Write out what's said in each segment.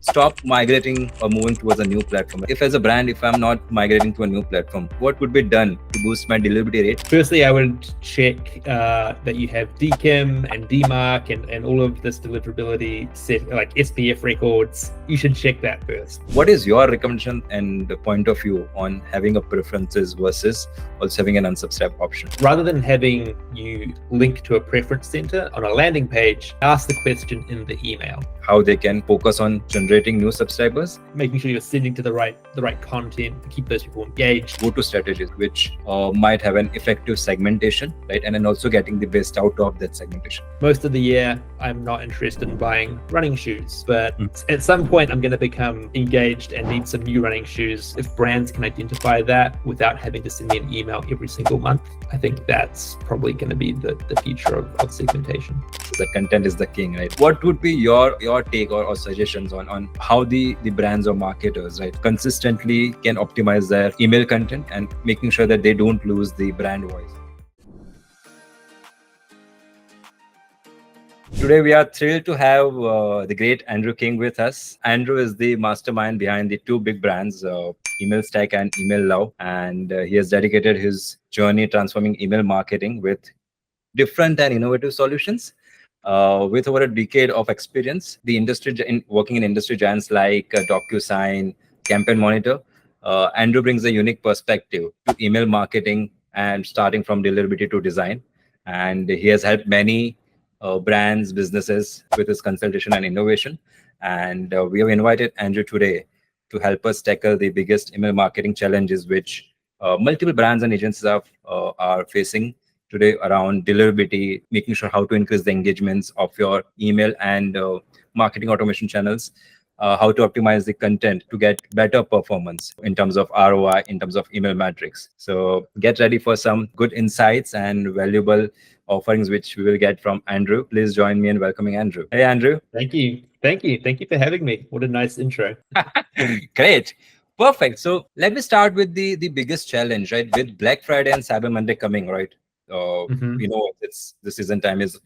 stop migrating or moving towards a new platform? If as a brand, if I'm not migrating to a new platform, what would be done to boost my deliverability rate? Firstly, I would check that you have DKIM and DMARC and all of this deliverability set, like SPF records. You should check that first. What is your recommendation and point of view on having a preferences versus also having an unsubscribe option? Rather than having you link to a preference center on a landing page, ask the question in the email. How they can focus on generating new subscribers, making sure you're sending to the right content to keep those people engaged. Go-to strategies which might have an effective segmentation, right? And then also getting the best out of that segmentation. Most of the year, I'm not interested in buying running shoes, but at some point I'm going to become engaged and need some new running shoes. If brands can identify that without having to send me an email every single month, I think that's probably going to be the future of segmentation. So the content is the king, right? What would be your take or suggestions on how the brands or marketers, right, consistently can optimize their email content and making sure that they don't lose the brand voice? Today, we are thrilled to have the great Andrew King with us. Andrew is the mastermind behind the two big brands, Email Stack and Email Love. And he has dedicated his journey transforming email marketing with different and innovative solutions. With over a decade of experience, working in industry giants like DocuSign, Campaign Monitor, Andrew brings a unique perspective to email marketing and starting from deliverability to design. And he has helped many brands, businesses with his consultation and innovation. And we have invited Andrew today to help us tackle the biggest email marketing challenges which multiple brands and agencies are facing today around deliverability, making sure how to increase the engagements of your email and marketing automation channels, how to optimize the content to get better performance in terms of ROI, in terms of email metrics. So get ready for some good insights and valuable offerings which we will get from Andrew. Please join me in welcoming Andrew. Hey, Andrew. Thank you for having me. What a nice intro. Great. Perfect. So let me start with the biggest challenge, right? With Black Friday and Cyber Monday coming, right? The season time is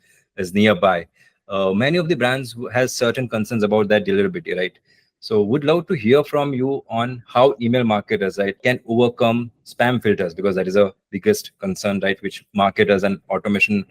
nearby. Many of the brands has certain concerns about that deliverability, right? So would love to hear from you on how email marketers, right, can overcome spam filters, because that is a biggest concern, right, which marketers and automation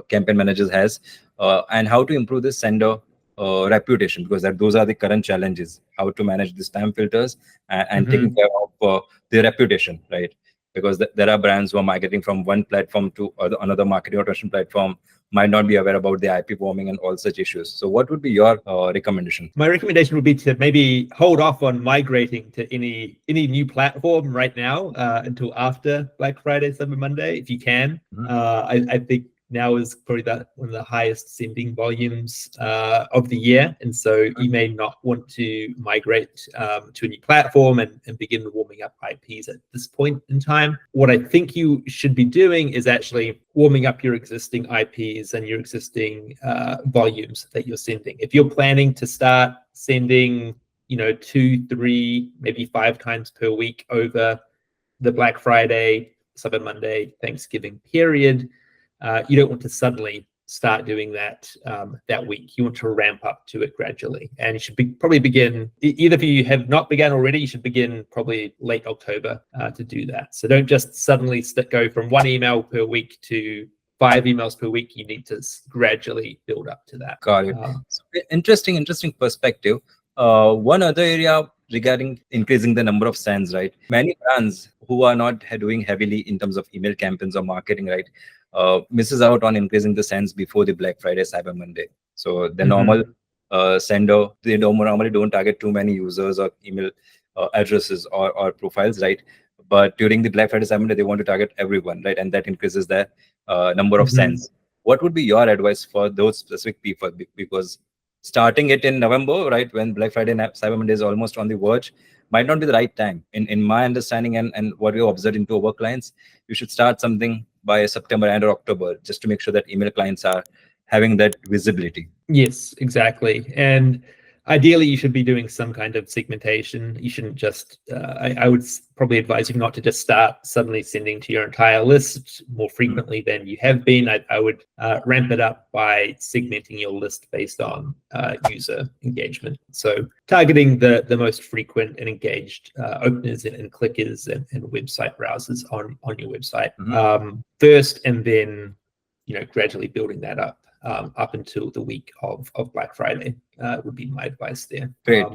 campaign managers has, and how to improve the sender reputation, because those are the current challenges, how to manage the spam filters and taking care of their reputation, right? Because there are brands who are migrating from one platform to another marketing automation platform, might not be aware about the IP warming and all such issues. So what would be your recommendation? My recommendation would be to maybe hold off on migrating to any new platform right now until after Black Friday, Cyber Monday, if you can. I think now is probably one of the highest sending volumes of the year. And so you may not want to migrate to a new platform and begin warming up IPs at this point in time. What I think you should be doing is actually warming up your existing IPs and your existing volumes that you're sending. If you're planning to start sending, 2, 3, maybe 5 times per week over the Black Friday, Cyber Monday, Thanksgiving period, you don't want to suddenly start doing that that week. You want to ramp up to it gradually, and you should probably begin. Either if you have not begun already, you should begin probably late October to do that. So don't just suddenly go from 1 email per week to 5 emails per week. You need to gradually build up to that. Got it. So interesting perspective. One other area regarding increasing the number of sends, right? Many brands who are not doing heavily in terms of email campaigns or marketing, right, misses out on increasing the sends before the Black Friday, Cyber Monday. So the normal sender, they normally don't target too many users or email addresses or profiles, right? But during the Black Friday, Cyber Monday, they want to target everyone, right? And that increases the number of sends. What would be your advice for those specific people? Because starting it in November, right, when Black Friday and Cyber Monday is almost on the verge, might not be the right time. In my understanding and what we have observed into our clients, you should start something by September and or October, just to make sure that email clients are having that visibility. Yes, exactly. And ideally you should be doing some kind of segmentation. You shouldn't just, I would probably advise you not to just start suddenly sending to your entire list more frequently than you have been. I would ramp it up by segmenting your list based on user engagement. So targeting the most frequent and engaged openers and clickers and website browsers on your website first, and then gradually building that up until the week of Black Friday would be my advice there. Great.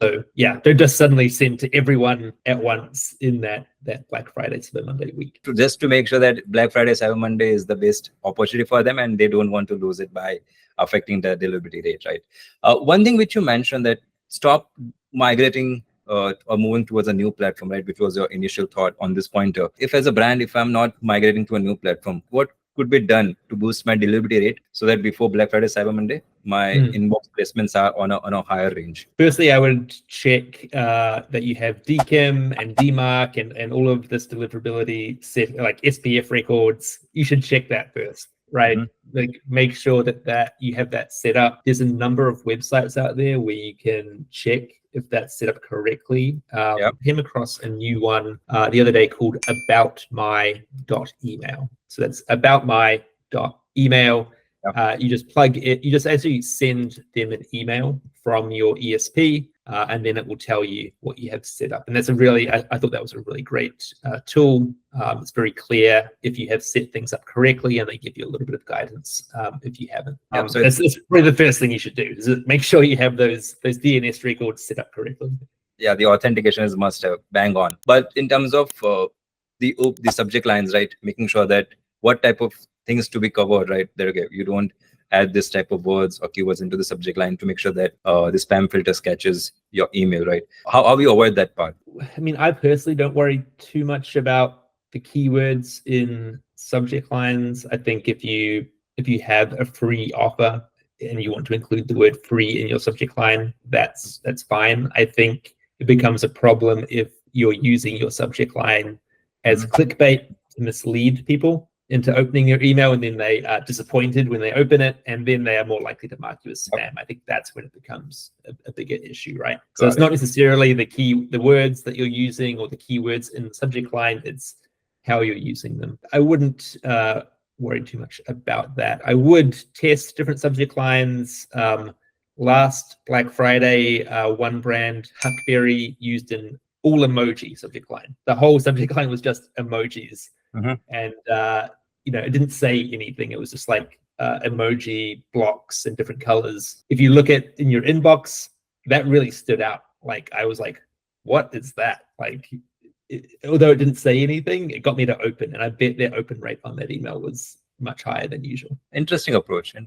So yeah, don't just suddenly send to everyone at once in that Black Friday Cyber Monday week. Just to make sure that Black Friday Cyber Monday is the best opportunity for them, and they don't want to lose it by affecting the delivery rate, right? One thing which you mentioned, that stop migrating or moving towards a new platform, right? Which was your initial thought on this pointer. If as a brand, if I'm not migrating to a new platform, what could be done to boost my delivery rate so that before Black Friday Cyber Monday, my inbox placements are on a higher range? Firstly, I would check that you have DKIM and DMARC and all of this deliverability set, like SPF records. You should check that first, right? Like make sure that you have that set up. There's a number of websites out there where you can check if that's set up correctly. Came across a new one the other day called aboutmy.email. So that's aboutmy.email. You just plug it, you just actually send them an email from your ESP, and then it will tell you what you have set up. And that's a really, I thought that was a really great tool. It's very clear if you have set things up correctly, and they give you a little bit of guidance if you haven't. So that's probably the first thing you should do, is make sure you have those DNS records set up correctly. Yeah, the authentication is must have, bang on. But in terms of the subject lines, right, making sure that what type of things to be covered, right, there you don't add this type of words or keywords into the subject line to make sure that the spam filter catches your email, right? How we avoid that part? I mean, I personally don't worry too much about the keywords in subject lines. I think if you have a free offer and you want to include the word free in your subject line, that's fine. I think it becomes a problem if you're using your subject line as clickbait to mislead people into opening your email, and then they are disappointed when they open it, and then they are more likely to mark you as spam. I think that's when it becomes a bigger issue, right? So it's not necessarily the words that you're using or the keywords in the subject line, it's how you're using them. I wouldn't worry too much about that. I would test different subject lines. Last Black Friday, one brand, Huckberry, used an all emoji subject line. The whole subject line was just emojis. And it didn't say anything. It was just like emoji blocks in different colors. If you look at in your inbox, that really stood out. Like I was like, what is that? Like, although it didn't say anything, it got me to open, and I bet their open rate on that email was much higher than usual. Interesting approach, right?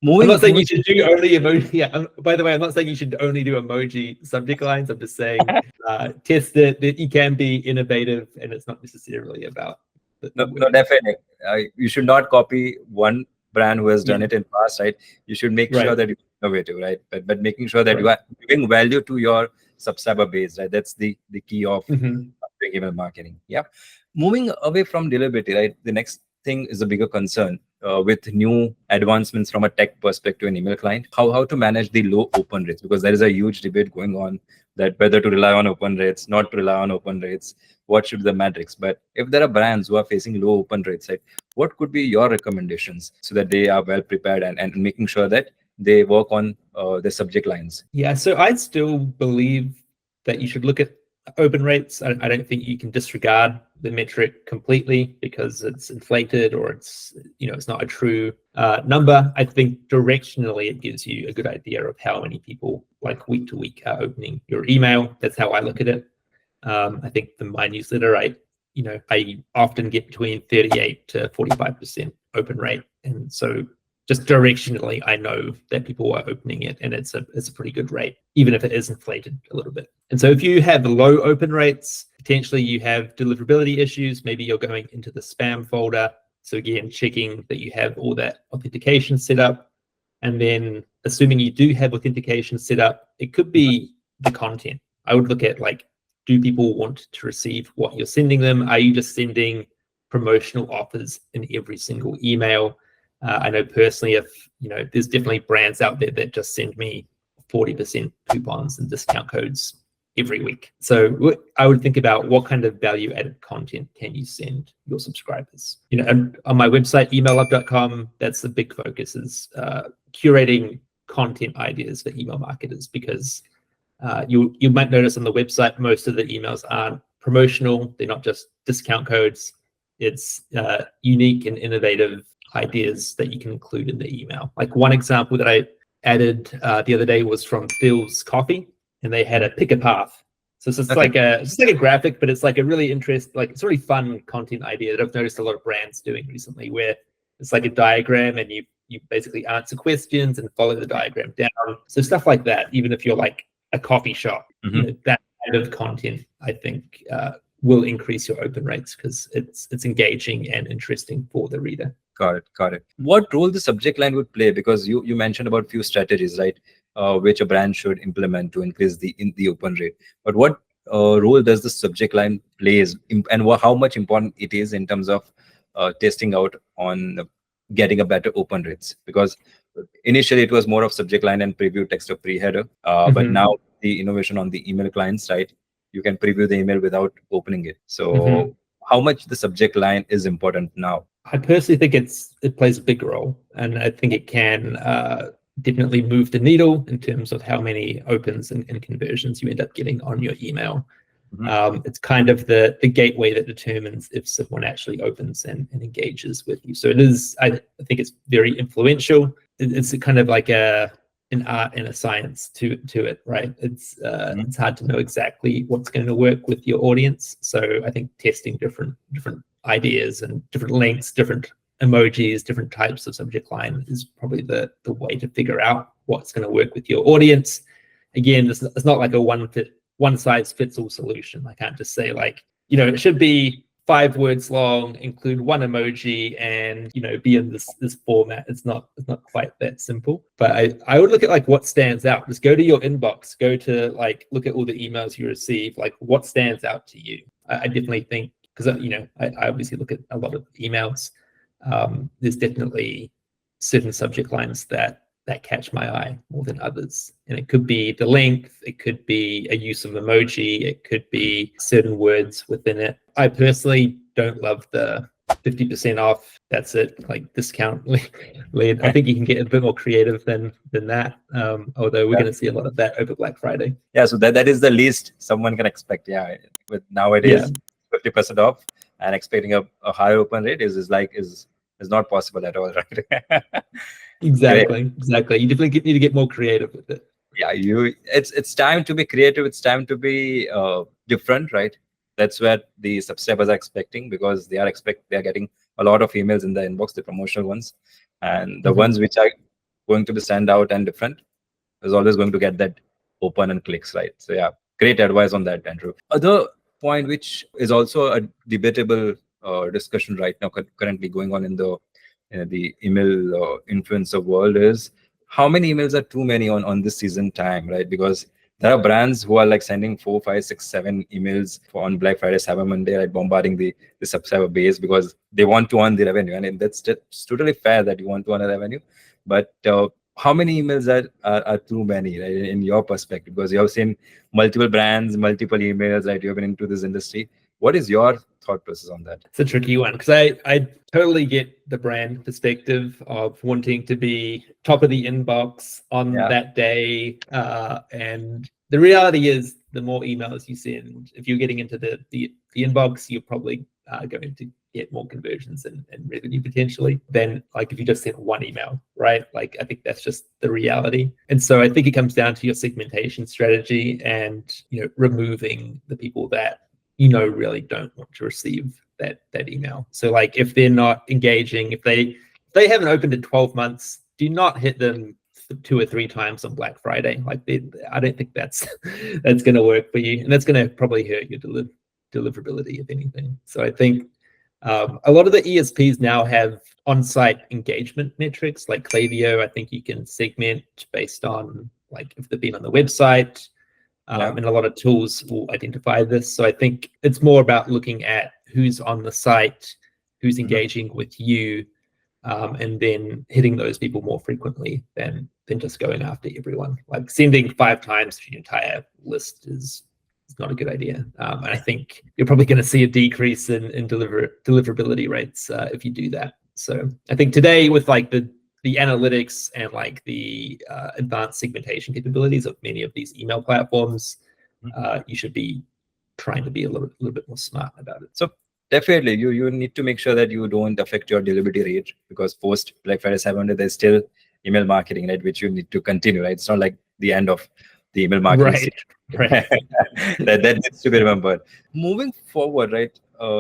I'm not saying you should do only emoji. Yeah, by the way, I'm not saying you should only do emoji subject lines. I'm just saying test it. That you can be innovative, and it's not necessarily about. No, definitely. You should not copy one brand who has done it in past, right? You should make sure that you're innovative, right? But making sure that you are giving value to your subscriber base, right? That's the key of email marketing. Yeah. Moving away from deliverability, right? The next thing is a bigger concern with new advancements from a tech perspective in email client. How to manage the low open rates, because there is a huge debate going on that whether to rely on open rates, not to rely on open rates, what should be the metrics. But if there are brands who are facing low open rates, right, what could be your recommendations so that they are well prepared and making sure that they work on the subject lines? Yeah, so I still believe that you should look at open rates. I don't think you can disregard the metric completely because it's inflated or it's not a true number. I think directionally it gives you a good idea of how many people like week to week are opening your email. That's how I look at it. I think for my newsletter, I often get between 38 to 45% open rate, and so just directionally, I know that people are opening it, and it's a pretty good rate, even if it is inflated a little bit. And so if you have low open rates, potentially you have deliverability issues. Maybe you're going into the spam folder. So again, checking that you have all that authentication set up. And then assuming you do have authentication set up, it could be the content. I would look at do people want to receive what you're sending them? Are you just sending promotional offers in every single email? I know personally, if there's definitely brands out there that just send me 40% coupons and discount codes every week. So I would think about what kind of value-added content can you send your subscribers. And on my website, emailup.com, that's the big focus, is curating content ideas for email marketers, because you might notice on the website most of the emails aren't promotional. They're not just discount codes. It's unique and innovative ideas that you can include in the email. Like one example that I added the other day was from Phil's Coffee, and they had a pick a path. So it's just like a graphic, but it's like a really it's a really fun content idea that I've noticed a lot of brands doing recently, where it's like a diagram and you basically answer questions and follow the diagram down. So stuff like that, even if you're like a coffee shop, that kind of content, I think, will increase your open rates because it's engaging and interesting for the reader. Got it. What role the subject line would play? Because you mentioned about few strategies, right? Which a brand should implement to increase the open rate. But what role does the subject line plays, and how much important it is in terms of testing out on getting a better open rates? Because initially it was more of subject line and preview text or pre-header, but now the innovation on the email client side, you can preview the email without opening it. So how much the subject line is important now? I personally think it plays a big role, and I think it can definitely move the needle in terms of how many opens and conversions you end up getting on your email. It's kind of the gateway that determines if someone actually opens and engages with you. So it is, I think it's very influential. It's kind of like an art and a science to it, right? It's hard to know exactly what's going to work with your audience. So I think testing different ideas and different lengths, different emojis, different types of subject line is probably the way to figure out what's going to work with your audience. Again, it's not like a one size fits all solution. I can't just say like, it should be 5 words long, include 1 emoji, and be in this format. It's not quite that simple. But I would look at like what stands out. Just go to your inbox, go to like look at all the emails you receive, like what stands out to you. I definitely think, because I obviously look at a lot of emails. There's definitely certain subject lines that catch my eye more than others, and it could be the length, it could be a use of emoji, it could be certain words within it. I personally don't love the 50% off, that's it, like discount lead. I think you can get a bit more creative than that, although we're going to see a lot of that over Black Friday. So that is the least someone can expect. With nowadays 50% off and expecting a higher open rate is not possible at all, right? Exactly. You definitely need to get more creative with it. It's time to be creative. It's time to be different, right? That's where the subscribers are expecting, because they are getting a lot of emails in the inbox, the promotional ones, and the ones which are going to be stand out and different is always going to get that open and clicks, right? So great advice on that, Andrew. Other point which is also a debatable discussion right now, currently going on in the email influencer world, is how many emails are too many on this season time, right? Because there are brands who are like sending 4, 5, 6, 7 emails on Black Friday, Cyber Monday, like bombarding the subscriber base because they want to earn the revenue, and that's totally fair that you want to earn a revenue. But how many emails are too many, right, in your perspective? Because you have seen multiple brands, multiple emails, right? You have been into this industry. What is your thought process on that? It's a tricky one, because I totally get the brand perspective of wanting to be top of the inbox on that day. And the reality is, the more emails you send, if you're getting into the inbox, you're probably going to get more conversions and revenue potentially than like if you just sent 1 email, right? Like I think that's just the reality. And so I think it comes down to your segmentation strategy and removing the people that really don't want to receive that email. So like if they're not engaging, if they haven't opened in 12 months, do not hit them 2 or 3 times on Black Friday. Like I don't think that's going to work for you, and that's going to probably hurt your deliverability, if anything. So I think a lot of the ESPs now have on-site engagement metrics, like Klaviyo. I think you can segment based on like if they've been on the website. And a lot of tools will identify this. So I think it's more about looking at who's on the site, who's engaging with you, and then hitting those people more frequently than just going after everyone. Like sending 5 times to your entire list is not a good idea. And I think you're probably going to see a decrease in deliverability rates if you do that. So I think today with like the analytics and like the advanced segmentation capabilities of many of these email platforms, you should be trying to be a little bit more smart about it. So definitely, you need to make sure that you don't affect your delivery rate, because post Black Friday, Cyber Monday, there's still email marketing, right, which you need to continue, right? It's not like the end of the email marketing Right. Right. that needs to be remembered. Moving forward, right?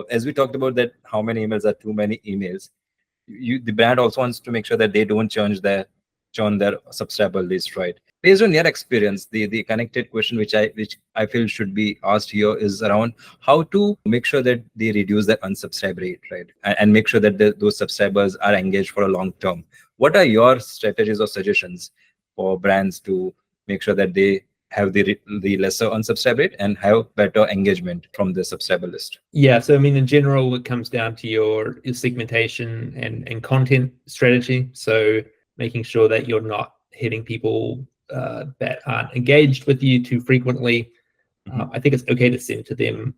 As we talked about that, how many emails are too many emails. The brand also wants to make sure that they don't churn their subscriber list, right? Based on your experience, the connected question which I feel should be asked here is around how to make sure that they reduce their unsubscribe rate, right? And make sure that those subscribers are engaged for a long term. What are your strategies or suggestions for brands to make sure that they have the lesser unsubscribe rate and have better engagement from the subscriber list? Yeah, so I mean, in general, it comes down to your segmentation and content strategy. So making sure that you're not hitting people that aren't engaged with you too frequently. I think it's okay to send to them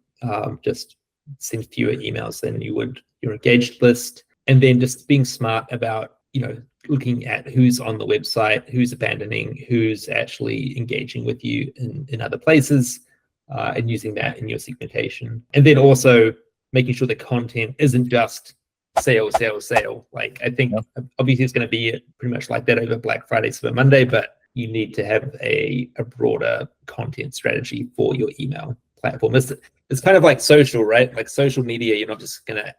just send fewer emails than you would your engaged list, and then just being smart about looking at who's on the website, who's abandoning, who's actually engaging with you in other places, and using that in your segmentation. And then also making sure the content isn't just sale. Like I think obviously it's going to be pretty much like that over Black Friday, Cyber Monday, but you need to have a broader content strategy for your email platform. It's kind of like social, right? Like social media, you're not just going to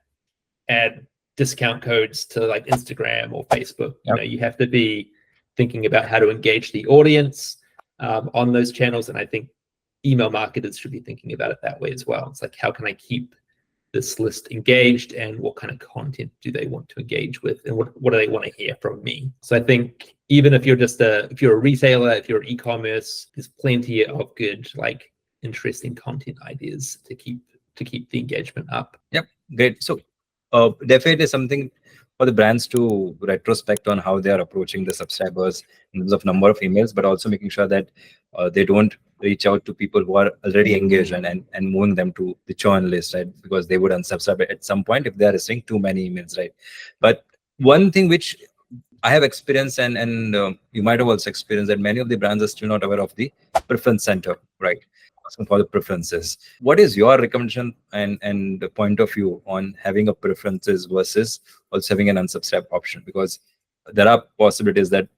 add discount codes to like Instagram or Facebook. You have to be thinking about how to engage the audience on those channels. And I think email marketers should be thinking about it that way as well. It's like, how can I keep this list engaged, and what kind of content do they want to engage with, and what do they want to hear from me? So I think even if you're if you're a retailer, if you're e-commerce, there's plenty of good, like interesting content ideas to keep the engagement up. Yep, great. So definitely something for the brands to retrospect on how they are approaching the subscribers in terms of number of emails, but also making sure that they don't reach out to people who are already engaged and moving them to the churn list, right? Because they would unsubscribe at some point if they are receiving too many emails, right? But one thing which I have experienced, and you might have also experienced, that many of the brands are still not aware of the preference center, right? Asking for the preferences. What is your recommendation and the point of view on having a preferences versus also having an unsubscribe option? Because there are possibilities that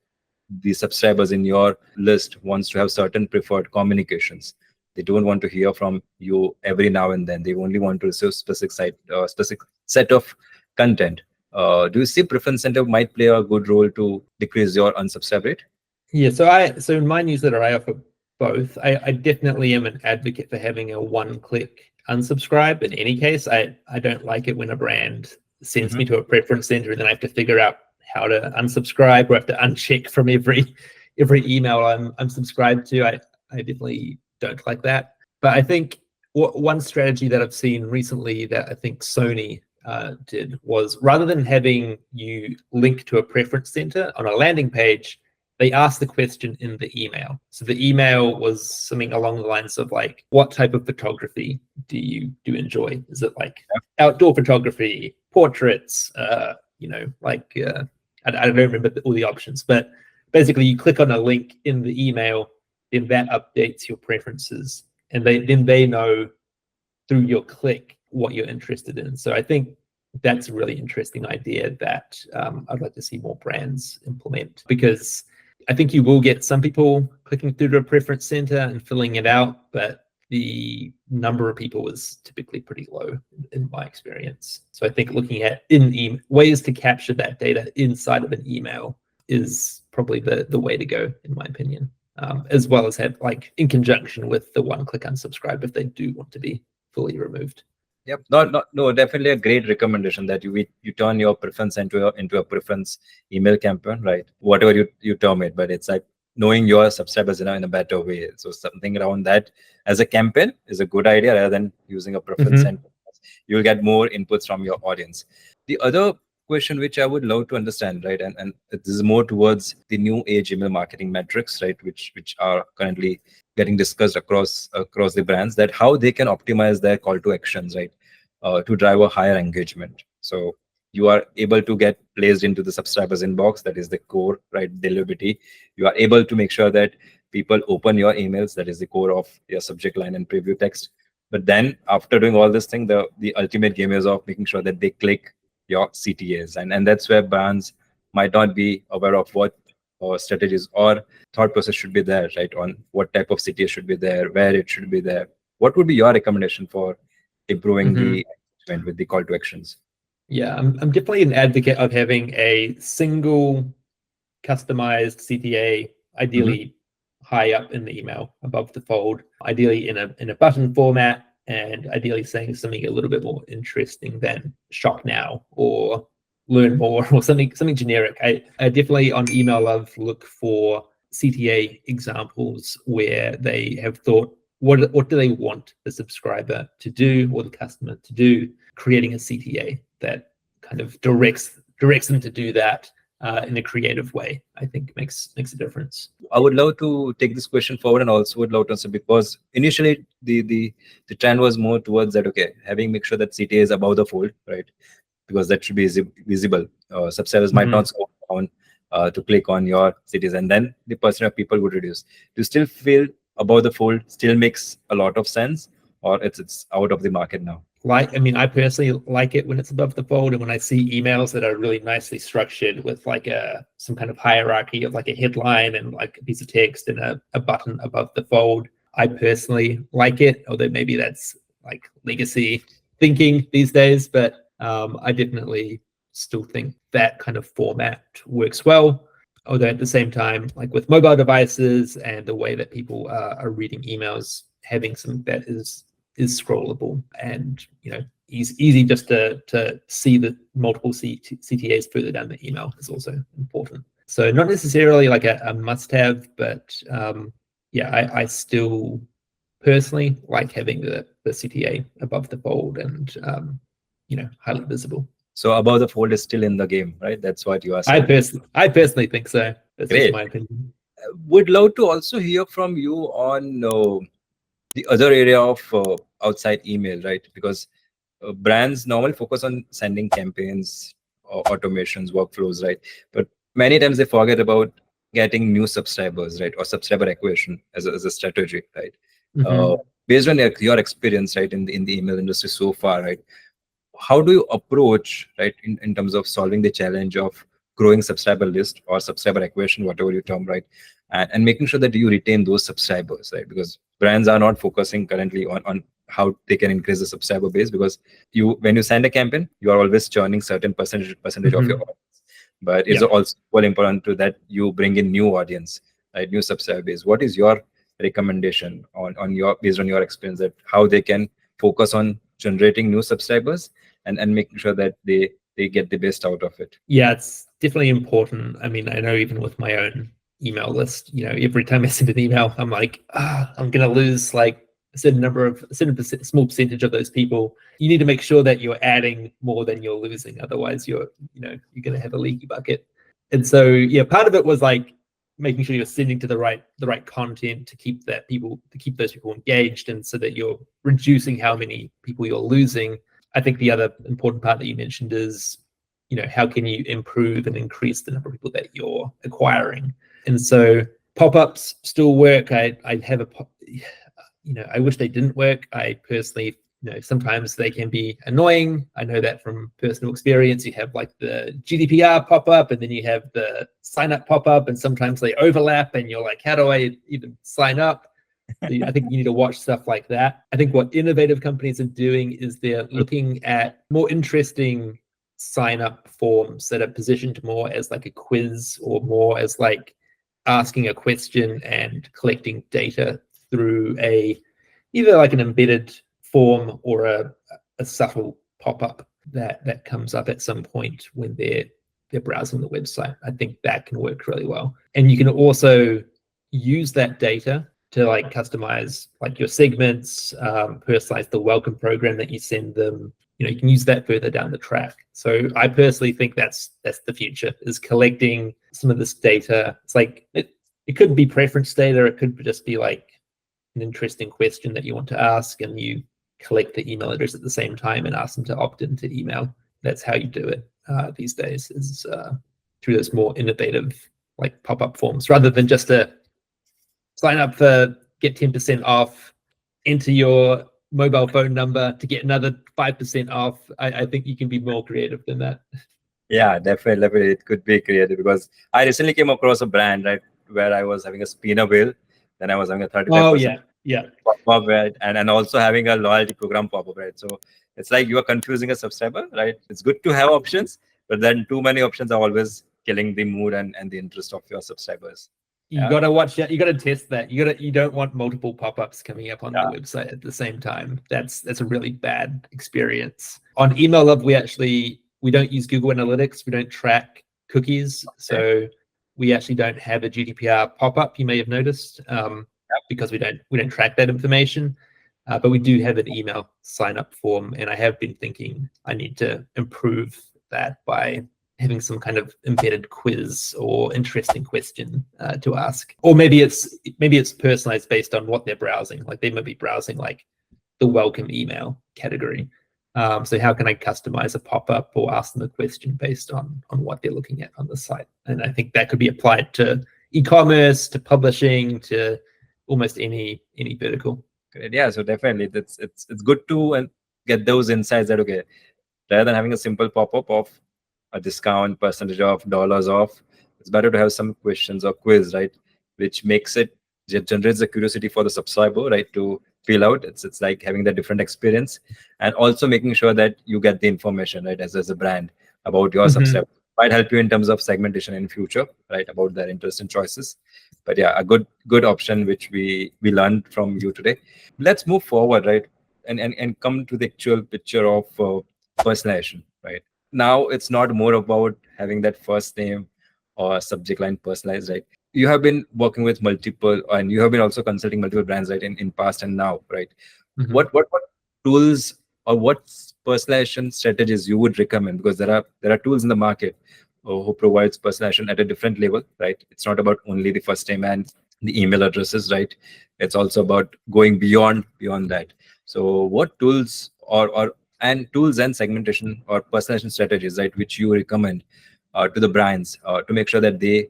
the subscribers in your list wants to have certain preferred communications. They don't want to hear from you every now and then. They only want to receive specific set of content. Do you see preference center might play a good role to decrease your unsubscribe rate? Yeah, so in my newsletter, I offer both. I definitely am an advocate for having a one-click unsubscribe. In any case, I don't like it when a brand sends me to a preference center and then I have to figure out how to unsubscribe or have to uncheck from every email I'm subscribed to. I definitely don't like that. But I think one strategy that I've seen recently that I think Sony did was, rather than having you link to a preference center on a landing page, they asked the question in the email. So the email was something along the lines of like, what type of photography do you enjoy? Is it like outdoor photography, portraits, I don't remember all the options, but basically you click on a link in the email, then that updates your preferences, and then they know through your click what you're interested in. So I think that's a really interesting idea that I'd like to see more brands implement, because I think you will get some people clicking through to a preference center and filling it out, but the number of people is typically pretty low in my experience. So I think looking at ways to capture that data inside of an email is probably the way to go, in my opinion, as well as have like in conjunction with the one-click unsubscribe if they do want to be fully removed. Yep. No, definitely a great recommendation that you turn your preference into a preference email campaign, right? Whatever you term it, but it's like knowing your subscribers in a better way. So something around that as a campaign is a good idea rather than using a preference center. You'll get more inputs from your audience. The other question which I would love to understand, right? And this is more towards the new age email marketing metrics, right? Which are currently getting discussed across the brands, that how they can optimize their call to actions, right? To drive a higher engagement. So you are able to get placed into the subscribers inbox, that is the core, right? Deliverability. You are able to make sure that people open your emails, that is the core of your subject line and preview text. But then after doing all this thing, the ultimate game is of making sure that they click your CTAs, and that's where brands might not be aware of what strategies or thought process should be there, right? On what type of CTA should be there, where it should be there. What would be your recommendation for improving Mhm. the engagement with the call to actions? Yeah, I'm definitely an advocate of having a single customized CTA, Hmm. ideally high up in the email above the fold, ideally in a button format, and ideally saying something a little bit more interesting than shop now or learn more or something generic. I definitely on email love look for CTA examples where they have thought, what do they want the subscriber to do or the customer to do, creating a CTA that kind of directs them to do that in a creative way, I think makes a difference. I would love to take this question forward, and also would love to answer, because initially the trend was more towards that, okay, having make sure that CTA is above the fold, right? Because that should be visible. Subscribers might Mm-hmm. not scroll down to click on your cities, and then the percent of people would reduce. Do you still feel above the fold still makes a lot of sense, or it's out of the market now? I personally like it when it's above the fold, and when I see emails that are really nicely structured with like some kind of hierarchy of like a headline and like a piece of text and a button above the fold, I personally like it. Although maybe that's like legacy thinking these days, but I definitely still think that kind of format works well. Although at the same time, like with mobile devices and the way that people are reading emails, having something that is scrollable and easy just to see the multiple CTAs further down the email is also important. So not necessarily like a must-have, but yeah, I still personally like having the CTA above the fold and highly visible. So above the fold is still in the game, right? That's what you are I saying. personally think so. That's just Great. my opinion. Would love to also hear from you on the other area of outside email, right? Because brands normally focus on sending campaigns or automations, workflows, right? But many times they forget about getting new subscribers, right? Or subscriber acquisition as a strategy, right? Uh, Mm-hmm. Based on your experience, right, in the email industry so far, right? How do you approach, right, in terms of solving the challenge of growing subscriber list or subscriber acquisition, whatever you term, right? And making sure that you retain those subscribers, right? Because brands are not focusing currently on how they can increase the subscriber base, because when you send a campaign, you are always churning certain percentage of your Mm-hmm. audience. But it's Yeah. also well important to that you bring in new audience, right? New subscriber base. What is your recommendation on your, based on your experience, that how they can focus on generating new subscribers and making sure that they get the best out of it? Yeah, it's definitely important. I mean, I know even with my own email list, every time I send an email, I'm like, I'm gonna lose like a certain small percentage of those people. You need to make sure that you're adding more than you're losing. Otherwise, you're gonna have a leaky bucket. And so, yeah, part of it was like making sure you're sending to the right content to keep those people engaged, and so that you're reducing how many people you're losing. I think the other important part that you mentioned is how can you improve and increase the number of people that you're acquiring. And so pop-ups still work. I have I wish they didn't work. I personally, sometimes they can be annoying. I know that from personal experience. You have like the GDPR pop-up, and then you have the sign up pop-up, and sometimes they overlap and you're like, how do I even sign up? I think you need to watch stuff like that. I think what innovative companies are doing is they're looking at more interesting sign up forms that are positioned more as like a quiz or more as like asking a question and collecting data through either like an embedded form or a subtle pop-up that comes up at some point when they're browsing the website. I think that can work really well. And you can also use that data to like customize like your segments, personalize the welcome program that you send them, you can use that further down the track. So I personally think that's the future, is collecting some of this data. It's like it could be preference data, it could just be like an interesting question that you want to ask, and you collect the email address at the same time and ask them to opt into email. That's how you do it these days, is through those more innovative like pop-up forms, rather than just a sign up for get 10% off, enter your mobile phone number to get another 5% off. I think you can be more creative than that. Yeah, definitely. It could be creative because I recently came across a brand, right, where I was having a spinner wheel, then I was having a 35% Yeah. pop-up, right, and also having a loyalty program pop-up, right. So it's like you are confusing a subscriber, right? It's good to have options, but then too many options are always killing the mood and the interest of your subscribers. You Yeah, gotta watch that. You gotta test that. You don't want multiple pop-ups coming up on the yeah, website at the same time. That's a really bad experience. On Email Love, we don't use Google Analytics. We don't track cookies, okay. so we actually don't have a GDPR pop-up. You may have noticed, because we don't track that information. But we do have an email sign-up form, and I have been thinking I need to improve that by having some kind of embedded quiz or interesting question to ask. Or maybe it's personalized based on what they're browsing. Like they might be browsing like the welcome email category. So how can I customize a pop-up or ask them a question based on what they're looking at on the site? And I think that could be applied to e-commerce, to publishing, to almost any vertical. Great. Yeah, so definitely it's good to get those insights that okay, rather than having a simple pop-up of a discount, percentage off, dollars off, it's better to have some questions or quiz, right? Which makes it generates the curiosity for the subscriber, right, to fill out. It's like having that different experience, and also making sure that you get the information, right, as a brand about your subscriber. Might help you in terms of segmentation in future, right, about their interest and choices. But yeah, a good option which we learned from you today. Let's move forward, right, and come to the actual picture of personalization, right. Now it's not more about having that first name or subject line personalized, right. You have been working with multiple, and you have been also consulting multiple brands, right, in past and now, right. What tools or what personalization strategies you would recommend? Because there are tools in the market who provides personalization at a different level, right. It's not about only the first name and the email addresses, right. It's also about going beyond that. So what tools or and tools and segmentation or personalization strategies, right, which you recommend to the brands to make sure that they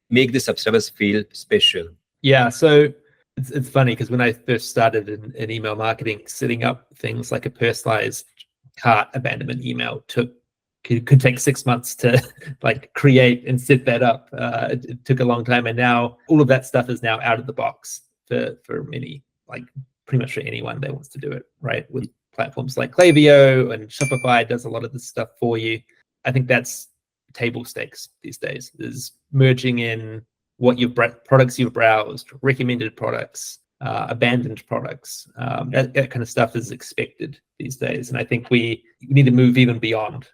make the subscribers feel special? Yeah, so it's funny because when I first started in email marketing, setting up things like a personalized cart abandonment email could take 6 months to like create and set that up. It took a long time, and now all of that stuff is now out of the box for many, like pretty much for anyone that wants to do it, right? With platforms like Klaviyo and Shopify does a lot of this stuff for you. I think that's table stakes these days, is merging in what products you've browsed, recommended products, abandoned products. That kind of stuff is expected these days, and I think we need to move even beyond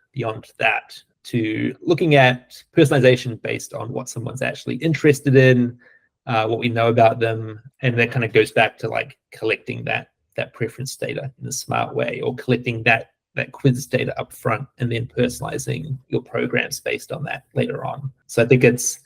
that to looking at personalization based on what someone's actually interested in, what we know about them, and that kind of goes back to like collecting that preference data in a smart way, or collecting that quiz data up front and then personalizing your programs based on that later on. So I think it's,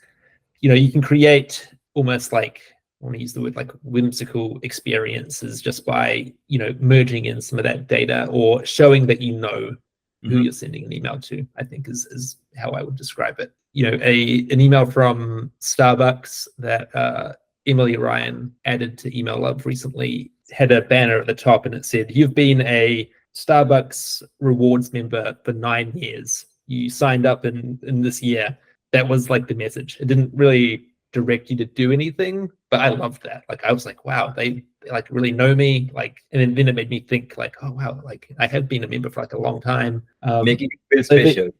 you can create almost like, I want to use the word like whimsical experiences just by, merging in some of that data or showing that who you're sending an email to, I think is how I would describe it. An email from Starbucks that Emily Ryan added to Email Love recently had a banner at the top and it said, "You've been a Starbucks rewards member for 9 years. You signed up in this year." That was like the message. It didn't really direct you to do anything, but I loved that. Like I was like, wow, they like really know me. Like, and then it made me think like, oh wow, like I have been a member for like a long time. Making it feel special.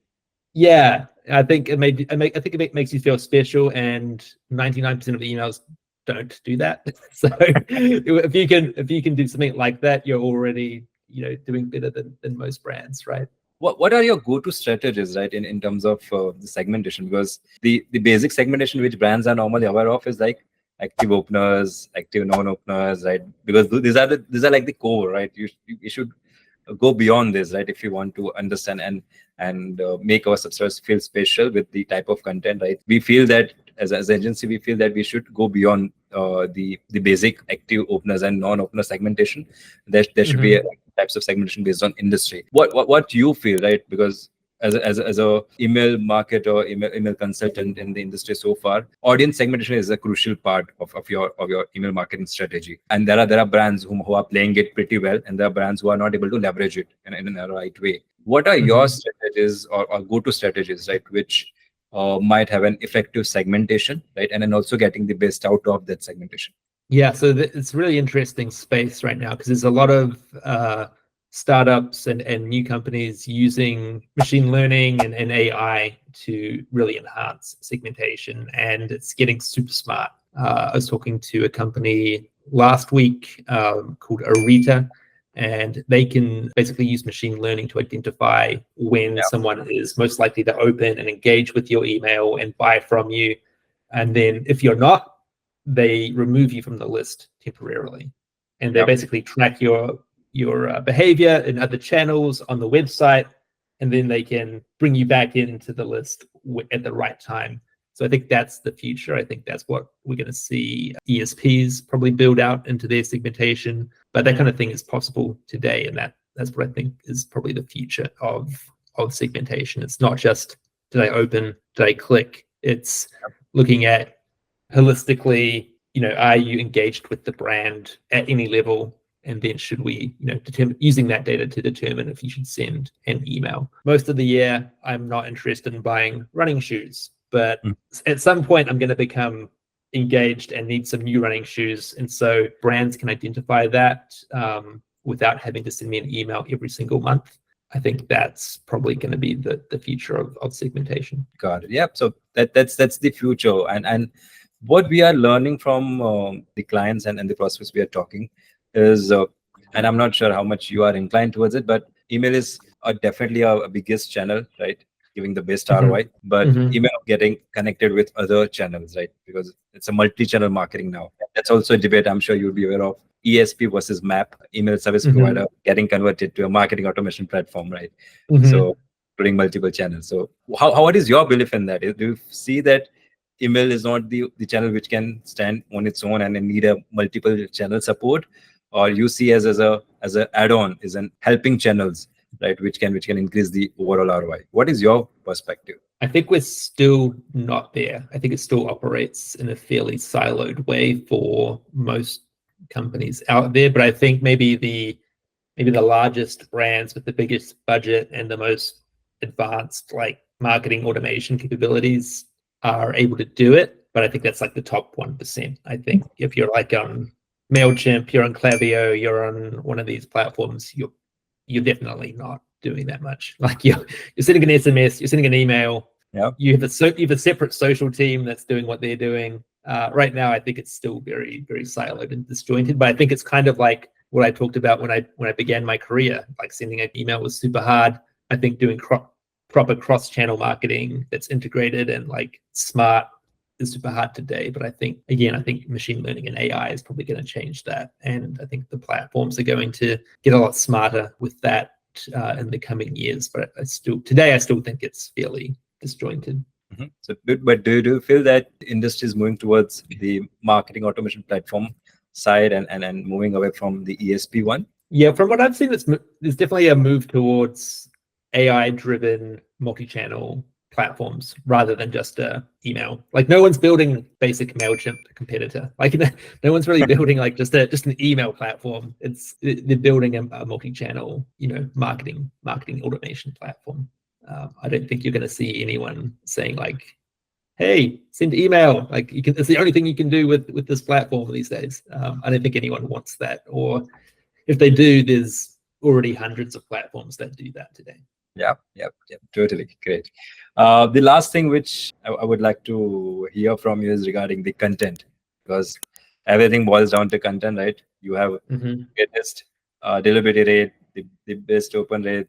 Yeah, I think it makes you feel special, and 99% of the emails don't do that. So if you can do something like that, you're already doing better than most brands, right? What are your go-to strategies, right, in terms of the segmentation? Because the basic segmentation which brands are normally aware of is like active openers, active non-openers, right? Because these are like the core, right? You should go beyond this, right? If you want to understand and make our subscribers feel special with the type of content, right? We feel that as an agency, we feel that we should go beyond the basic active openers and non-opener segmentation. There should be types of segmentation based on industry. What you feel, right? Because as a email marketer, email consultant in the industry so far, audience segmentation is a crucial part of your email marketing strategy. And there are brands who are playing it pretty well, and there are brands who are not able to leverage it in a right way. What are your strategies or go-to strategies, right, which might have an effective segmentation, right, and then also getting the best out of that segmentation? Yeah, so it's really interesting space right now because there's a lot of startups and new companies using machine learning and AI to really enhance segmentation, and it's getting super smart. I was talking to a company last week called Arita, and they can basically use machine learning to identify when someone is most likely to open and engage with your email and buy from you. And then if you're not, they remove you from the list temporarily. And they basically track your behavior in other channels on the website, and then they can bring you back into the list at the right time. So I think that's the future. I think that's what we're going to see ESPs probably build out into their segmentation. But that kind of thing is possible today, and that's what I think is probably the future of segmentation. It's not just did I open, did I click? It's looking at holistically, are you engaged with the brand at any level? And then should we, determine using that data to determine if you should send an email. Most of the year, I'm not interested in buying running shoes, but at some point, I'm going to become engaged and need some new running shoes. And so brands can identify that without having to send me an email every single month. I think that's probably going to be the future of segmentation. Got it. Yep. So that's the future. And what we are learning from the clients and the prospects we are talking is, and I'm not sure how much you are inclined towards it, but email is definitely a biggest channel, right? Giving the best ROI, but email getting connected with other channels, right? Because it's a multi-channel marketing now. That's also a debate I'm sure you'll be aware of. ESP versus MAP, email service provider, getting converted to a marketing automation platform, right? So including multiple channels. So what is your belief in that? Do you see that email is not the channel which can stand on its own and need a multiple channel support, or you see as a add-on, is an helping channels, right, which can increase the overall ROI? What is your perspective? I think we're still not there. I think it still operates in a fairly siloed way for most companies out there. But I think maybe the largest brands with the biggest budget and the most advanced marketing automation capabilities are able to do it. But I think that's the top 1%. I think if you're on MailChimp, you're on Klaviyo, you're on one of these platforms, you're definitely not doing that much. You're sending an SMS, you're sending an email. Yeah. You have a separate social team that's doing what they're doing. Right now, I think it's still very, very siloed and disjointed. But I think it's kind of like what I talked about when I began my career. Sending an email was super hard. I think doing proper cross-channel marketing that's integrated and smart is super hard today. But I think machine learning and AI is probably going to change that. And I think the platforms are going to get a lot smarter with that in the coming years. But I still think it's fairly disjointed. So, but do you feel that the industry is moving towards the marketing automation platform side and moving away from the ESP one? Yeah, from what I've seen, there's definitely a move towards AI-driven multi-channel platforms rather than just email. No one's building basic MailChimp competitor. No one's really building just an email platform. They're building a multi-channel, marketing automation platform. I don't think you're going to see anyone saying hey, send email. It's the only thing you can do with this platform these days. I don't think anyone wants that. Or if they do, there's already hundreds of platforms that do that today. Yeah, totally. Great. The last thing which I would like to hear from you is regarding the content, because everything boils down to content, right? You have the greatest deliverability rate, the best open rate,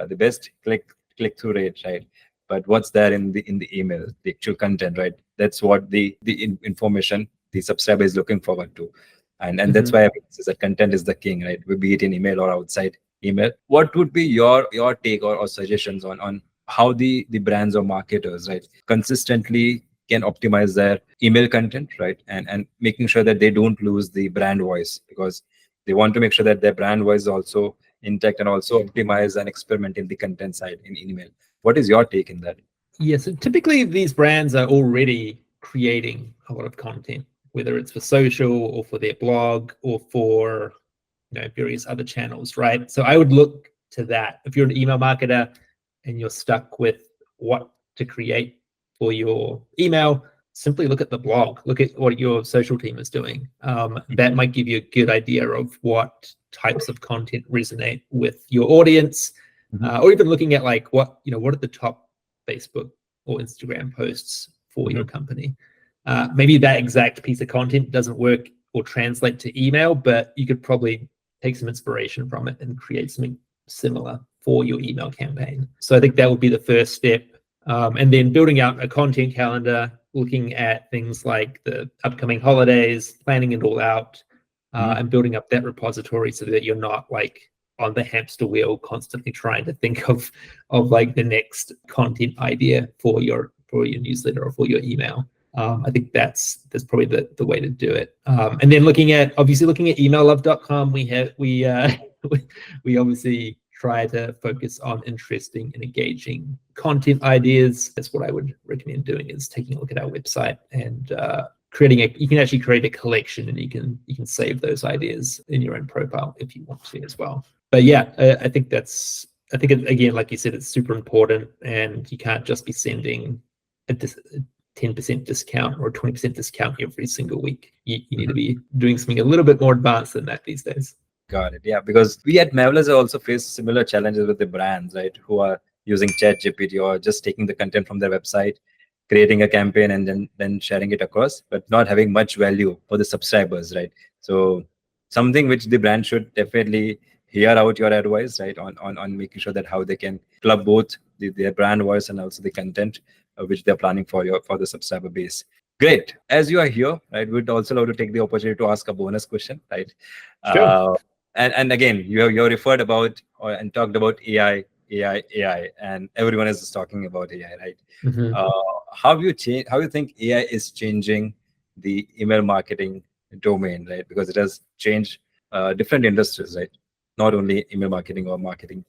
the best click-through rate, right? But what's there in the email, the actual content, right? That's what the information the subscriber is looking forward to, and that's why I say that content is the king, right? Be it in email or outside email. What would be your take or suggestions on how the brands or marketers, right, consistently can optimize their email content, right, and making sure that they don't lose the brand voice, because they want to make sure that their brand voice is also intact and also optimize and experiment in the content side in email. What is your take in that? Yeah, so typically these brands are already creating a lot of content, whether it's for social or for their blog or for various other channels, right? So I would look to that. If you're an email marketer and you're stuck with what to create for your email, simply look at the blog, look at what your social team is doing. That might give you a good idea of what types of content resonate with your audience, or even looking at like what are the top Facebook or Instagram posts for your company. Maybe that exact piece of content doesn't work or translate to email, but you could probably take some inspiration from it and create something similar for your email campaign. So I think that would be the first step. And then building out a content calendar, looking at things like the upcoming holidays, planning it all out, and building up that repository so that you're not like on the hamster wheel constantly trying to think of like the next content idea for your newsletter or for your email. I think that's probably the way to do it. And then looking at emaillove.com, we obviously try to focus on interesting and engaging content ideas. That's what I would recommend doing, is taking a look at our website and you can actually create a collection, and you can save those ideas in your own profile if you want to as well. But yeah, I think again, like you said, it's super important, and you can't just be sending a 10% discount or a 20% discount every single week. You need to be doing something a little bit more advanced than that these days. Got it. Yeah, because we at Mavelers also face similar challenges with the brands, right, who are using ChatGPT or just taking the content from their website, creating a campaign, and then sharing it across, but not having much value for the subscribers, right? So something which the brand should definitely hear out your advice, right, on making sure that how they can club both their brand voice and also the content which they're planning for the subscriber base. Great. As you are here, right, we'd also love to take the opportunity to ask a bonus question, right? Sure. And again, you referred about and talked about AI, and everyone is talking about AI, right? Mm-hmm. How you think AI is changing the email marketing domain, right? Because it has changed different industries, right? Not only email marketing or marketing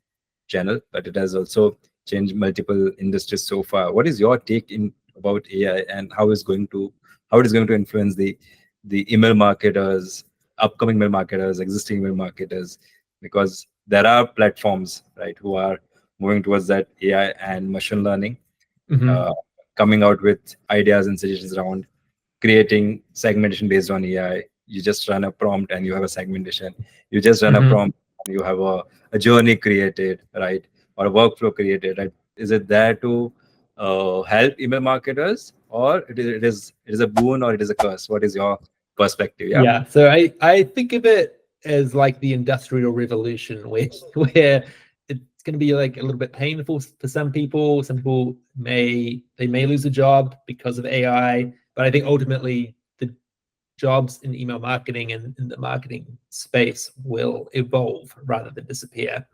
channel, but it has also changed multiple industries so far. What is your take in about AI, and how it is going to influence the email marketers, upcoming email marketers, existing email marketers? Because there are platforms, right, who are moving towards that AI and machine learning, Mm-hmm. uh, coming out with ideas and suggestions around creating segmentation based on AI. You just run a prompt and you have a segmentation. You just run a Mm-hmm. prompt and you have a journey created, right? Or a workflow created, right? Is it there to help email marketers, or it is a boon, or it is a curse? What is your perspective? Yeah. Yeah, so I think of it as like the Industrial Revolution, where it's going to be like a little bit painful for some people. Some people may lose a job because of AI, but I think ultimately the jobs in email marketing and in the marketing space will evolve rather than disappear.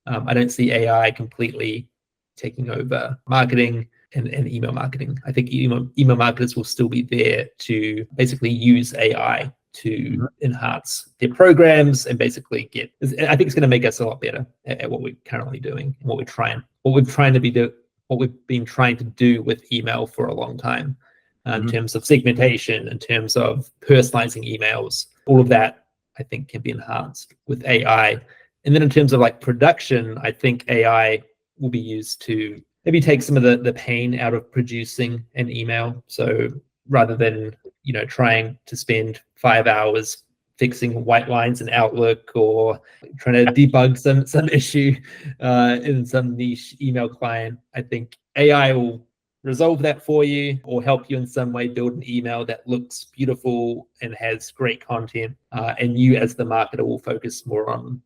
I don't see AI completely taking over marketing and email marketing. I think email marketers will still be there to basically use AI to enhance their programs and basically I think it's going to make us a lot better at what we're currently doing and what we've been trying to do with email for a long time, in terms of segmentation, in terms of personalizing emails. All of that I think can be enhanced with AI. And then in terms of like production, I think AI will be used to maybe take some of the pain out of producing an email. So rather than trying to spend 5 hours fixing white lines in Outlook or trying to debug some issue in some niche email client, I think AI will resolve that for you or help you in some way build an email that looks beautiful and has great content, and you as the marketer will focus more on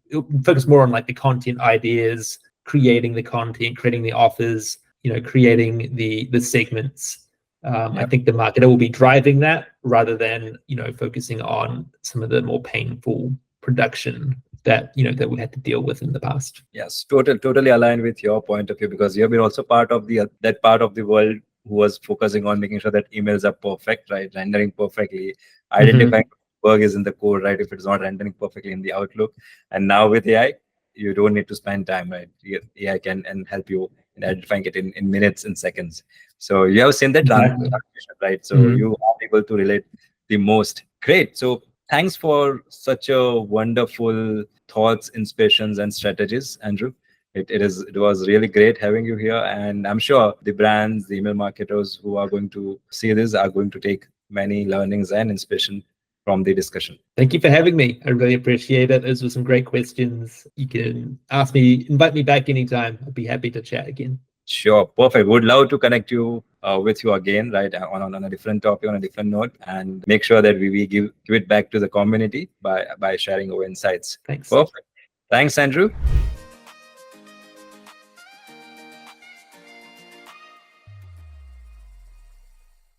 like the content ideas, creating the content, creating the offers, creating the segments. I think the marketer will be driving that rather than focusing on some of the more painful production that that we had to deal with in the past. Yes, totally aligned with your point of view, because you have been also part of the that part of the world who was focusing on making sure that emails are perfect, right? Rendering perfectly, Mhm. identifying bug is in the code, right? If it's not rendering perfectly in the Outlook, and now with AI, you don't need to spend time, right? AI can and help you in identifying it in minutes and seconds. So you have seen that Exactly. transition, right? So Mhm. you are able to relate the most. Great. So thanks for such a wonderful thoughts, inspirations, and strategies, Andrew. It was really great having you here, and I'm sure the brands, the email marketers who are going to see this are going to take many learnings and inspiration from the discussion. Thank you for having me. I really appreciate it. Those were some great questions. You can invite me back anytime. I'd be happy to chat again. Sure, perfect. Would love to connect you with you again, right, on a different topic, on a different note, and make sure that we give it back to the community by sharing our insights. Thanks. Perfect. Thanks, Andrew.